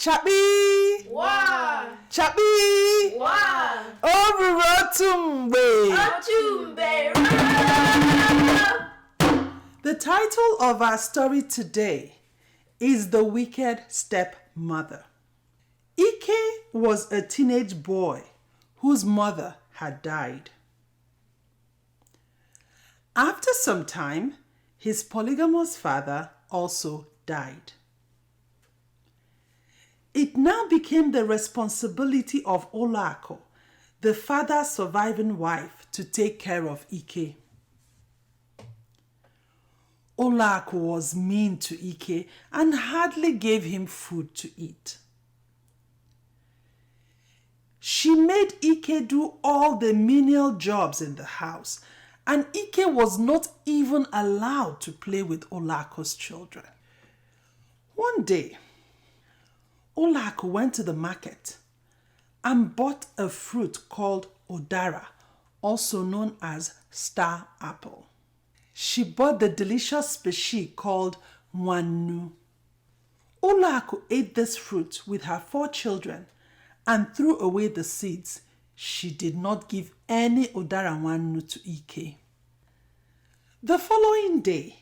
Chabi! Wa! Chabi! Wa! Orurotumbe! Otumbe! The title of our story today is The Wicked Stepmother. Ike was a teenage boy whose mother had died. After some time, his polygamous father also died. It now became the responsibility of Olako, the father's surviving wife, to take care of Ike. Olako was mean to Ike and hardly gave him food to eat. She made Ike do all the menial jobs in the house, and Ike was not even allowed to play with Olako's children. One day, Olako went to the market and bought a fruit called Udara, also known as star apple. She bought the delicious species called Nwannu. Olako ate this fruit with her 4 children and threw away the seeds. She did not give any Udara Nwannu to Ike. The following day,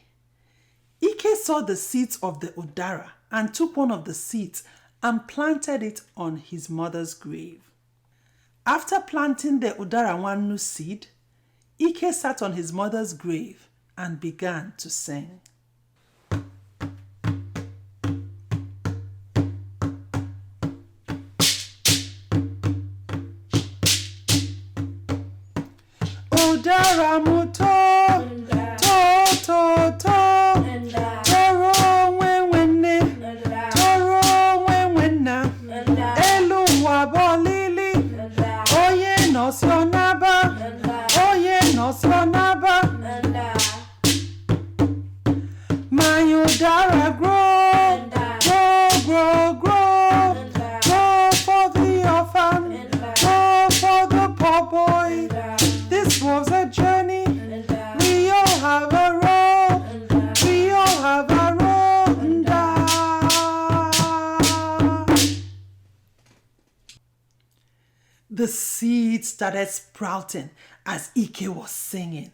Ike saw the seeds of the Udara and took one of the seeds and planted it on his mother's grave. After planting the Udara Nwannu seed, Ike sat on his mother's grave and began to sing. Udara muto, to, to, to. My Udara grow, grow, grow, grow, grow for the orphan, grow for the poor boy. This was a journey. We all have a role. We all have a role. The seed started sprouting as Ike was singing.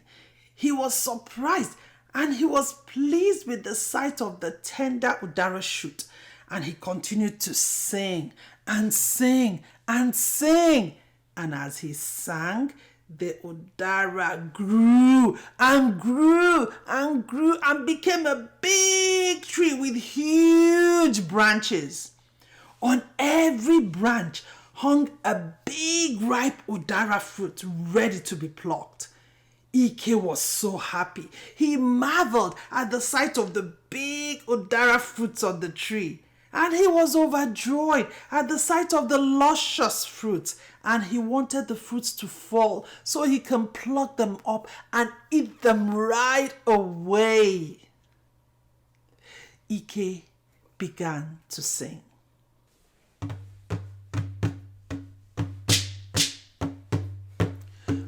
He was surprised and he was pleased with the sight of the tender Udara shoot, and he continued to sing and sing and sing. And as he sang, the Udara grew and grew and grew and became a big tree with huge branches. On every branch hung a big ripe Udara fruit ready to be plucked. Ike was so happy. He marveled at the sight of the big Udara fruits on the tree. And he was overjoyed at the sight of the luscious fruits. And he wanted the fruits to fall so he can pluck them up and eat them right away. Ike began to sing.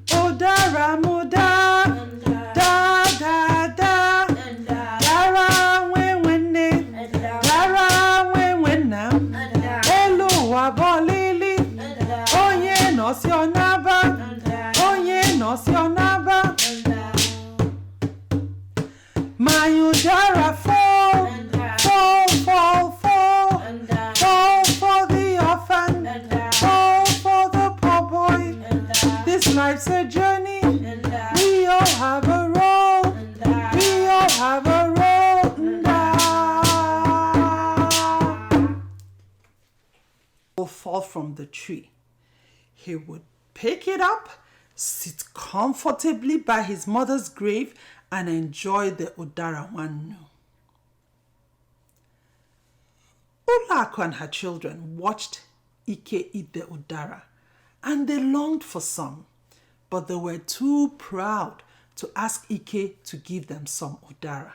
Udara muda, da da da, dara wewene, dara wewena, elu wabolili, oye nosionaba, oye nosionaba. My Udara fall, fall, fall, fall, fall for the orphan, fall for the poor boy. This life's a journey. We all have a role. We all have a role. Will fall from the tree. He would pick it up, sit comfortably by his mother's grave, and enjoy the Udara Nwannu. Olako and her children watched Ike eat the Udara, and they longed for some, but they were too proud to ask Ike to give them some Udara.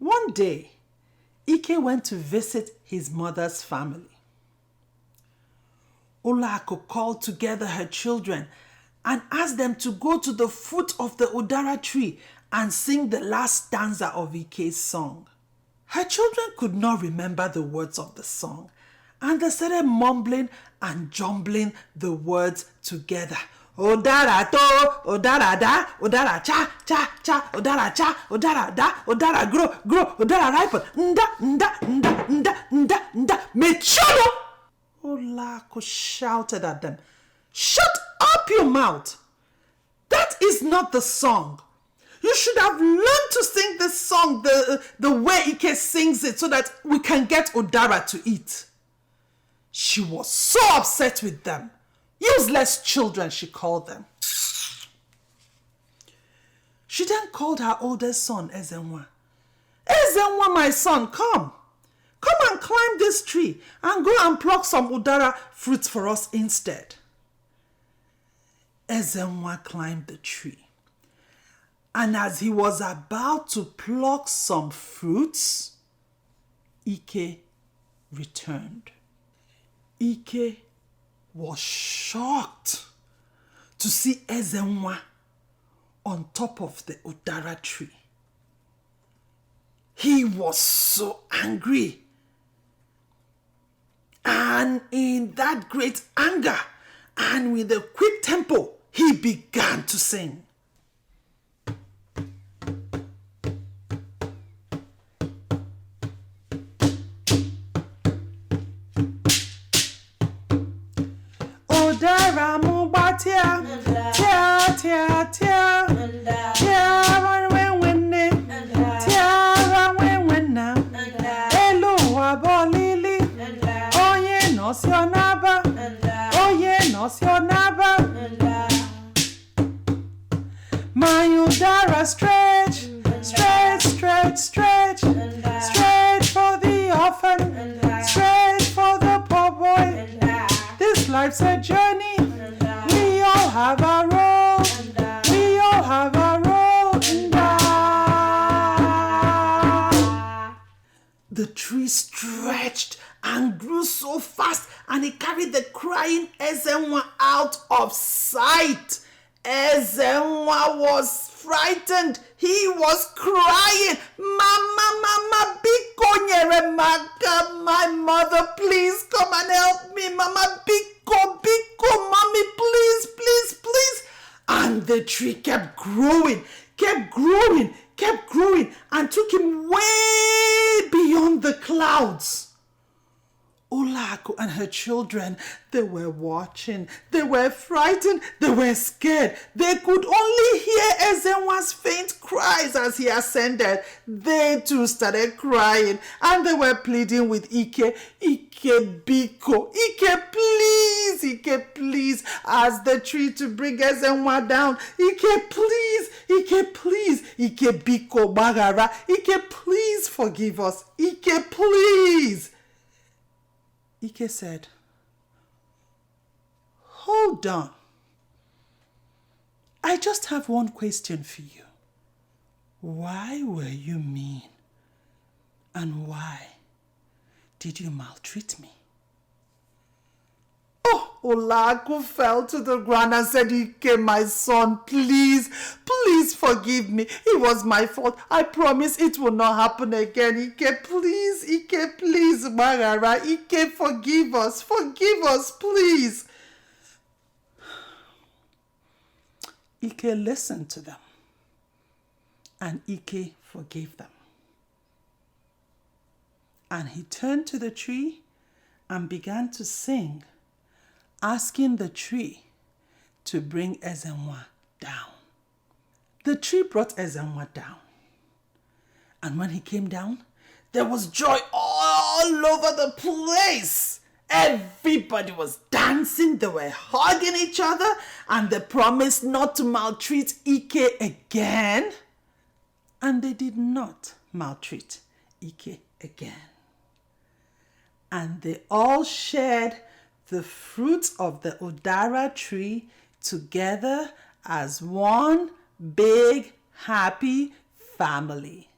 One day, Ike went to visit his mother's family. Olako called together her children and asked them to go to the foot of the Udara tree and sing the last stanza of Ike's song. Her children could not remember the words of the song, And they started mumbling and jumbling the words together. Odara to, odara da, odara cha, cha, cha, odara cha, odara da, odara grow, odara ripen, nda, mechuno. Olako shouted at them, "Shut up your mouth! That is not the song. You should have learned to sing this song the way Ike sings it so that we can get Odara to eat." She was so upset with them. Useless children, she called them. She then called her oldest son, Ezenwa. "Ezenwa, my son, come. Come and climb this tree and go and pluck some Udara fruits for us instead." Ezenwa climbed the tree. And as he was about to pluck some fruits, Ike returned. Ike was shocked to see Ezenwa on top of the Udara tree. He was so angry. And in that great anger and with a quick tempo, he began to sing. Odara muba tia, tia, tia, tia, tia, wene, tia, wena, elu wabolili, oye no sionaba, oye no sionaba. My Udara stretch, stretch, stretch, stretch, stretch for the orphan, stretch for the poor boy. This life's a journey. We all have a role. We all have a role in that. The tree stretched and grew so fast, and it carried the crying Ezenwa out of sight. Ezenwa was frightened. He was crying, Mama, biko nyere maka, my mother, please come and help me. Mama, biko, mommy, please. And the tree kept growing, and took him way beyond the clouds. Olako and her children, they were watching. They were frightened. They were scared. They could only hear Ezenwa's faint cries as he ascended. They too started crying, and they were pleading with Ike, biko, Ike, please, ask the tree to bring Ezenwa down. Ike, please, Ike, biko, bagara, Ike, please forgive us. Ike, please. Ike said, "Hold on. I just have one question for you. Why were you mean? And why did you maltreat me?" Oh, Olaku fell to the ground and said, "Ike, my son, please forgive me. It was my fault. I promise it will not happen again. Ike, please, Marara. Ike, forgive us, please." Ike listened to them, and Ike forgave them. And he turned to the tree and began to sing, asking the tree to bring Ezenwa down. The tree brought Ezenwa down. And when he came down, there was joy all over the place. Everybody was dancing, they were hugging each other, and they promised not to maltreat Ike again. And they did not maltreat Ike again. And they all shared the fruits of the Udara tree together as one big happy family.